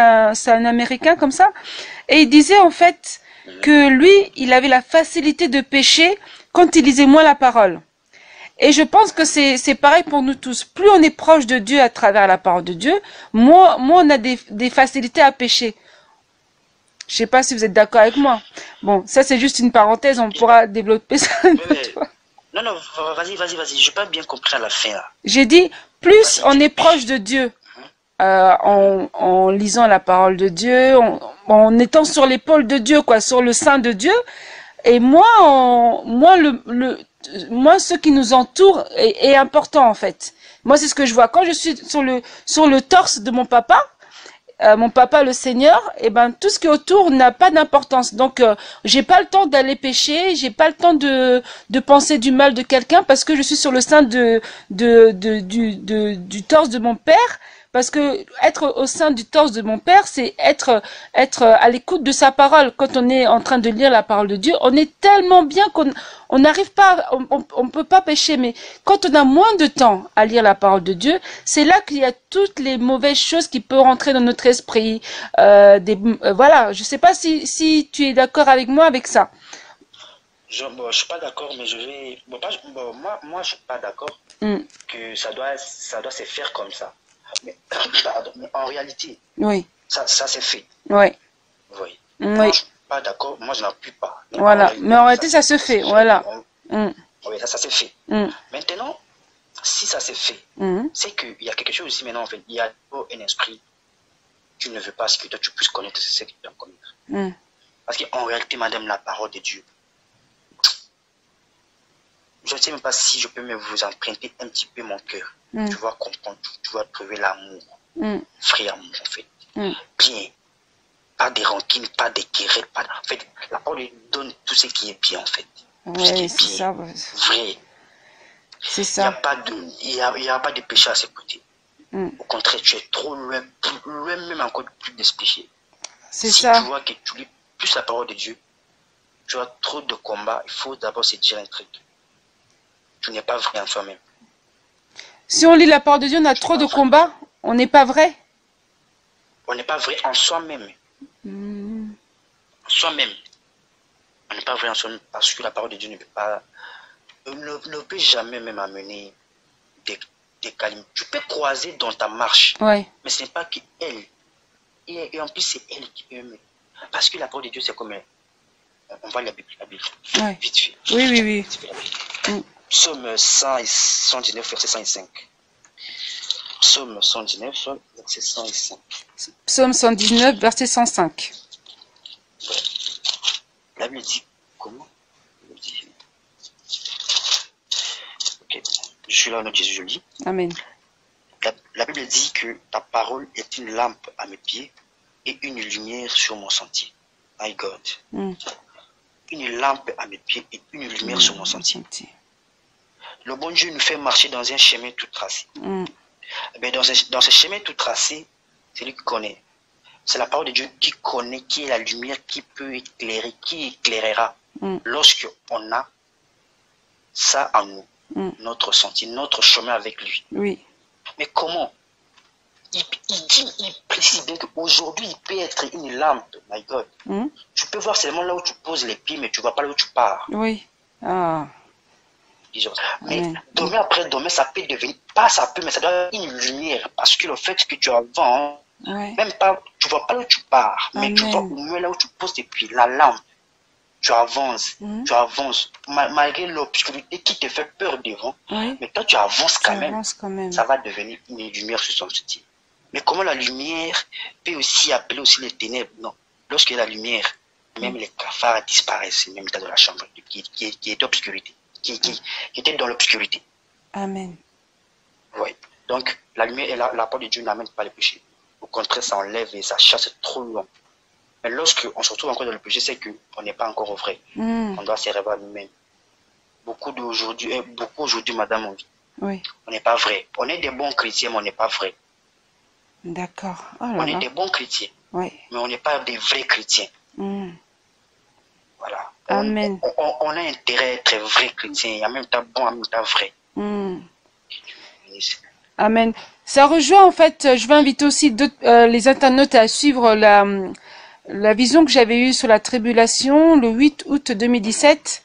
un Américain comme ça. Et il disait en fait que lui, il avait la facilité de pécher quand il lisait moins la parole. Et je pense que c'est pareil pour nous tous. Plus on est proche de Dieu à travers la parole de Dieu, moins on a des facilités à pécher. Je sais pas si vous êtes d'accord avec moi. Bon, ça c'est juste une parenthèse, on pourra développer ça un peu. Non, vas-y, je n'ai pas bien compris à la fin. J'ai dit, plus on est proche de Dieu, en lisant la parole de Dieu, en étant sur l'épaule de Dieu, quoi, sur le sein de Dieu, et moi, ce qui nous entoure est important en fait. Moi, c'est ce que je vois. Quand je suis sur le torse de mon papa le Seigneur, et ben tout ce qui est autour n'a pas d'importance. Donc j'ai pas le temps d'aller pécher, j'ai pas le temps de penser du mal de quelqu'un parce que je suis sur le sein du torse de mon père. Parce que être au sein du torse de mon père, c'est être à l'écoute de sa parole. Quand on est en train de lire la parole de Dieu, on est tellement bien qu'on n'arrive pas, on peut pas pécher. Mais quand on a moins de temps à lire la parole de Dieu, c'est là qu'il y a toutes les mauvaises choses qui peuvent rentrer dans notre esprit. Voilà, je sais pas si tu es d'accord avec moi avec ça. Je suis pas d'accord, mais je vais. Moi, je suis pas d'accord que ça doit se faire comme ça. Mais en réalité, oui. ça s'est fait. Oui. Oui. Moi, je suis pas d'accord, moi je n'appuie pas. Mais voilà, mais en réalité ça se fait, voilà. Oui, ça s'est fait. Maintenant, si ça s'est fait, c'est qu'il y a quelque chose aussi maintenant, en fait, il y a un esprit. Tu ne veux pas que toi tu puisses connaître ce que tu dois connaître. Parce qu'en réalité, madame, la parole de Dieu, je ne sais même pas si je peux même vous emprunter un petit peu mon cœur. Tu vas comprendre, tu vas trouver l'amour. Frère, en fait. Bien. Pas de rancune, pas de querelle. En fait, la parole donne tout ce qui est bien, en fait. Oui, c'est ça. Vrai. C'est ça. Il n'y a pas de péché à ses côtés. Au contraire, tu es trop loin même encore plus de péché. C'est ça. Si tu vois que tu lis plus la parole de Dieu, tu as trop de combats, il faut d'abord se dire un truc. Tu n'es pas vrai en soi-même. Si on lit la parole de Dieu, on a trop de combats, on n'est pas vrai. On n'est pas vrai en soi-même. En soi-même. On n'est pas vrai en soi-même parce que la parole de Dieu ne peut jamais même amener des calmes. Tu peux croiser dans ta marche, mais ce n'est pas qu'elle. Et en plus, c'est elle qui peut aimer. Parce que la parole de Dieu, c'est comme on va lire la Bible. Vite fait. Oui. Psaume 119, verset 105. Psaume 119, verset 105. Psaume 119, verset 105. Ouais. La Bible dit comment? Ok. Je suis là au nom de Jésus, je le dis. Amen. La Bible dit que ta parole est une lampe à mes pieds et une lumière sur mon sentier. My God. Une lampe à mes pieds et une lumière sur mon sentier. Le bon Dieu nous fait marcher dans un chemin tout tracé. Mais dans ce chemin tout tracé, c'est lui qui connaît. C'est la parole de Dieu qui connaît, qui est la lumière, qui peut éclairer, qui éclairera lorsqu'on a ça en nous, notre sentier, notre chemin avec lui. Oui. Mais comment? Il précise bien qu'aujourd'hui, il peut être une lampe, my God. Tu peux voir seulement là où tu poses les pieds, mais tu ne vois pas là où tu pars. Oui. Ah. Mais demain après demain, ça peut devenir, pas ça peut, mais ça doit être une lumière. Parce que le fait que tu avances, même pas, tu ne vois pas là où tu pars, mais tu vois au moins là où tu poses tes pieds, la lampe. Tu avances, malgré l'obscurité qui te fait peur devant, mais toi tu avances quand même. Ça va devenir une lumière sur son sentier. Mais comment la lumière peut aussi appeler aussi les ténèbres? Non. Lorsqu'il y a la lumière, même les cafards disparaissent, même dans la chambre, qui est d'obscurité, qui était dans l'obscurité. Amen. Oui. Donc, la lumière et la parole de Dieu n'amènent pas le péché. Au contraire, ça enlève et ça chasse trop loin. Mais lorsqu'on se retrouve encore dans le péché, c'est qu'on n'est pas encore au vrai. On doit se révéler nous-mêmes. Beaucoup aujourd'hui, madame, on vit. Oui. On n'est pas vrai. On est des bons chrétiens, mais on n'est pas vrai. D'accord. Oh on est des bons chrétiens, oui. Mais on n'est pas des vrais chrétiens. Voilà. Amen. On a intérêt à être vrai chrétien, et en même temps bon, en même temps vrai. Amen. Ça rejoint en fait, je vais inviter aussi les internautes à suivre la vision que j'avais eue sur la tribulation le 8 août 2017,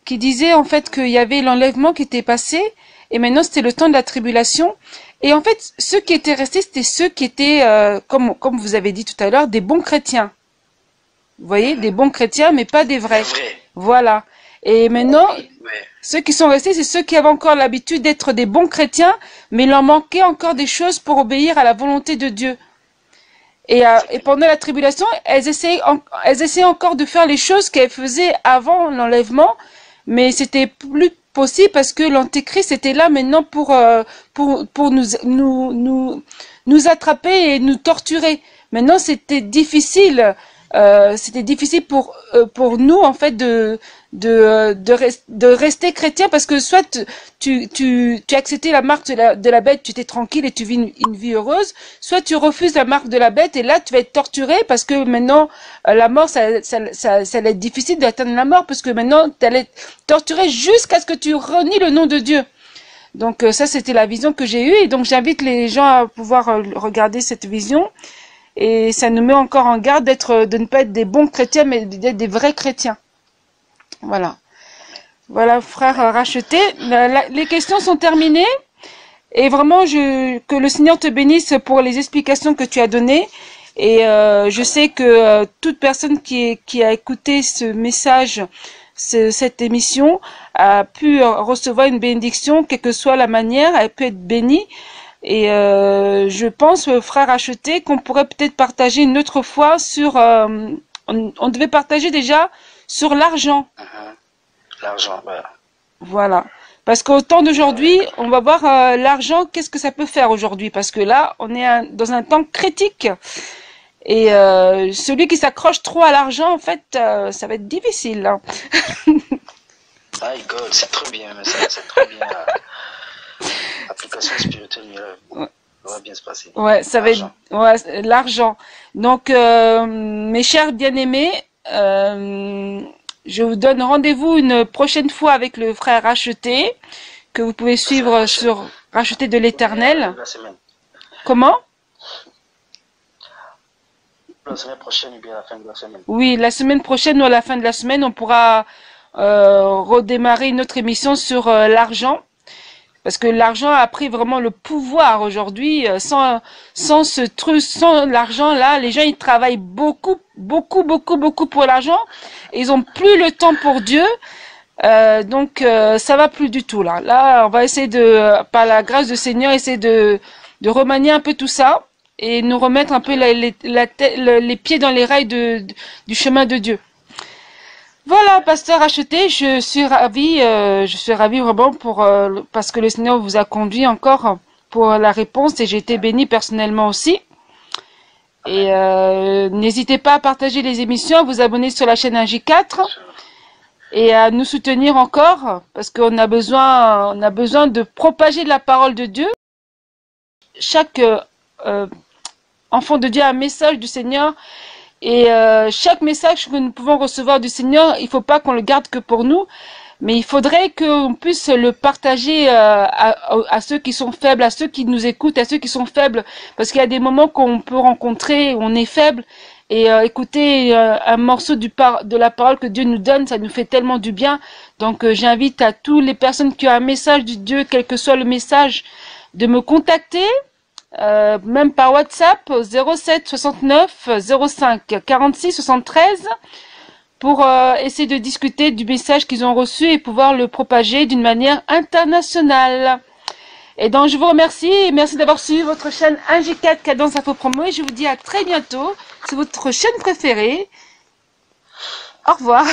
qui disait en fait qu'il y avait l'enlèvement qui était passé, et maintenant c'était le temps de la tribulation. Et en fait, ceux qui étaient restés, c'était ceux qui étaient, comme vous avez dit tout à l'heure, des bons chrétiens. Vous voyez, des bons chrétiens, mais pas des vrais. Voilà. Et maintenant, ceux qui sont restés, c'est ceux qui avaient encore l'habitude d'être des bons chrétiens, mais il leur manquait encore des choses pour obéir à la volonté de Dieu. Et pendant la tribulation, elles essayaient encore de faire les choses qu'elles faisaient avant l'enlèvement, mais c'était plus possible parce que l'Antéchrist était là maintenant pour nous attraper et nous torturer. Maintenant, c'était difficile pour nous en fait de rester chrétien, parce que soit tu acceptais la marque de la bête, tu étais tranquille et tu vis une vie heureuse, soit tu refuses la marque de la bête et là tu vas être torturé, parce que maintenant la mort ça allait être difficile d'atteindre la mort, parce que maintenant tu allais être torturé jusqu'à ce que tu renies le nom de Dieu. Donc ça c'était la vision que j'ai eue, et donc j'invite les gens à pouvoir regarder cette vision. Et ça nous met encore en garde de ne pas être des bons chrétiens, mais d'être des vrais chrétiens. Voilà. Voilà, frère racheté. Les questions sont terminées. Et vraiment, que le Seigneur te bénisse pour les explications que tu as données. Et je sais que toute personne qui a écouté ce message, cette émission, a pu recevoir une bénédiction, quelle que soit la manière, elle peut être bénie. Et je pense, frère acheté, qu'on pourrait peut-être partager une autre fois sur... on devait partager déjà sur l'argent. L'argent, voilà. Parce qu'au temps d'aujourd'hui, on va voir l'argent, qu'est-ce que ça peut faire aujourd'hui. Parce que là, on est dans un temps critique. Et celui qui s'accroche trop à l'argent, en fait, ça va être difficile. Hein. My God, c'est trop bien, c'est trop bien. Application spirituelle, ça va bien se passer. Ouais, ça va être l'argent. Donc, mes chers bien-aimés, je vous donne rendez-vous une prochaine fois avec le frère Racheté, que vous pouvez suivre sur Racheté de l'Éternel. Comment? La semaine prochaine ou bien à la fin de la semaine? Oui, la semaine prochaine ou à la fin de la semaine, on pourra redémarrer une autre émission sur l'argent. Parce que l'argent a pris vraiment le pouvoir aujourd'hui. Sans ce truc, sans l'argent là, les gens ils travaillent beaucoup pour l'argent. Ils ont plus le temps pour Dieu. Donc ça va plus du tout là. Là, on va essayer par la grâce du Seigneur, essayer de remanier un peu tout ça et nous remettre un peu les pieds dans les rails du chemin de Dieu. Voilà, pasteur Acheté, je suis ravie vraiment parce que le Seigneur vous a conduit encore pour la réponse, et j'ai été bénie personnellement aussi. Et n'hésitez pas à partager les émissions, à vous abonner sur la chaîne 1J4 et à nous soutenir encore, parce qu'on a besoin de propager la parole de Dieu. Chaque enfant de Dieu a un message du Seigneur. Et chaque message que nous pouvons recevoir du Seigneur, il ne faut pas qu'on le garde que pour nous, mais il faudrait qu'on puisse le partager à ceux qui sont faibles, à ceux qui nous écoutent, à ceux qui sont faibles, parce qu'il y a des moments qu'on peut rencontrer où on est faible, et écouter un morceau de la parole que Dieu nous donne, ça nous fait tellement du bien. Donc j'invite à toutes les personnes qui ont un message de Dieu, quel que soit le message, de me contacter. Même par WhatsApp 07 69 05 46 73 pour essayer de discuter du message qu'ils ont reçu et pouvoir le propager d'une manière internationale. Et donc je vous remercie et merci d'avoir suivi votre chaîne 1J4 Cadence Info Promo, et je vous dis à très bientôt sur votre chaîne préférée. Au revoir.